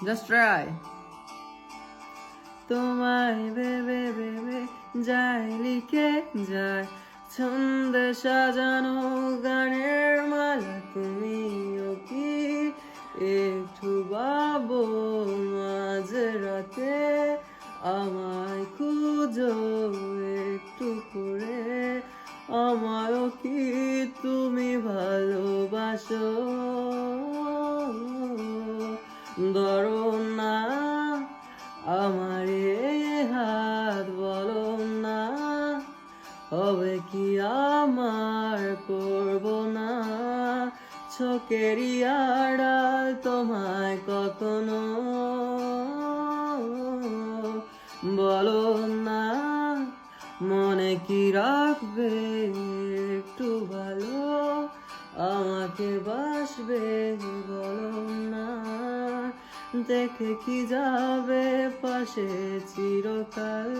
Just try. তোমায় ভেবে ভেবে যায় লিখে যায় ছন্দে সাজানো গানের মালা, তুমিও কি একটু ভাবো মাঝ রাতে আমায় খুঁজো একটু করে, আমায়ও কি তুমি ভালোবাসো? ধরো না আমার এই হাত, বলো না হবে কি আমার, করব না চোখেরই আড়াল তোমায় কখনো। বলো না মনে কি রাখবে একটু ভালো, আমাকে বাসবে বলো না, দেখে কি যাবে পাশে চিরকাল।